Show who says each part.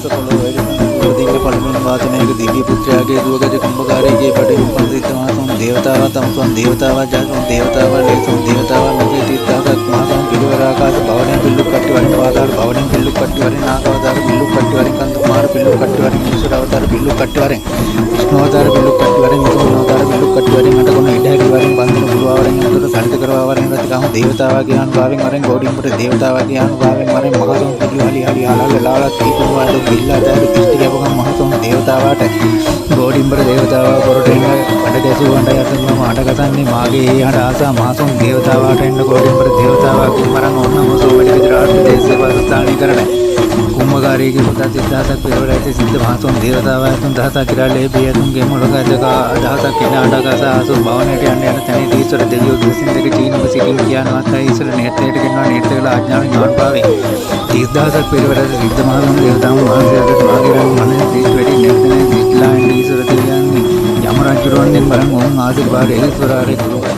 Speaker 1: දිව්‍ය පළමුවෙන් වාදනයක දිව්‍ය පුත්‍රයාගේ දුවගජ කුම්භකාරයේ පටින් උපන් සිද්ධාසුන් දේවතාවා තමසුන් දේවතාවා ජාසුන් දේවතාවා ලේසුන් දේවතාවා මෙසේ තිත්තාසක් මහසුන් පිළිවෙල ආකාශ භවණෙන් පිල්ලුක් කට්ටි වරින් පාදාර භවණෙන් පිල්ලුක් කට්ටි වරින් ආකාවදාර පිල්ලුක් කට්ටි වරින් කන්ද කුමාර පිල්ලුක් කට්ටි වරින් ඊශ්වර අවතාර පිල්ලුක් කට්ටි වරින් විෂ්ණු අවතාර පිල්ලුක් කට්ටි වරින් විෂ්ණු අවතාර පිල්ලුක් කට්ටි වරින් අටකොණ ඉඩහැකි වරින් බන්ධන පුරවවරින් අතර සලිත කරවා වරින් රතිකාම දේවතාවා ඥාන භාවෙන් වරින් ගෝඩින්පුර දේවතාවා ඥාන භාවෙන් වරින් මහසුන් පිළිවලි හරි ආලල ලාලා තීතුවාද බිල්ලා දාර දෘෂ්ටි කැපගම් මහසුන් දේවතාවාට ගෝඩින්පුර දේවතාවා පොරටෙන්න කඩ දැසු වණ්ඩ යතම ආඩගසන්නේ මාගේ ඒ හඬ ආසා මහසුන් දේවතාවාට එන්න ගෝඩින්පුර දේවතාවා කුමරන් ඕනම සෝමඩි විද්‍රාර්ථ දේශේ වාසස්ථානී කරන කුම්භකාරයේ පුතා සිද්ධාසක් පෙරවල ඇති සිද්ධ මහසුන් දේවතාවා තුන් දහසක් කිරාලේ බියතුන්ගේ මොළකදක අදහසක් කෙන ආඩගස ආසු භවණයට යන්න යන තැනදී ඊශ්වර දෙවියෝ දුසින් දෙක චීනව සිටින් කියනවත් ඊශ්වර නේත්‍රයට ගෙනවා නේත්‍රවල ආඥාවෙන් ඥාන පාවේ 30000ක් පෙරවල ඇති සිද්ධ මහසුන් දේවතාවුන් වහන්සේලාට මාගේ මනෙන් සීත් වැඩි නෙත්නේ සිටලා ඊශ්වර දෙවියන් යම රජුරවන්ගෙන් බලන් ඕන් ආශිර්වාද ඊශ්වරාරේ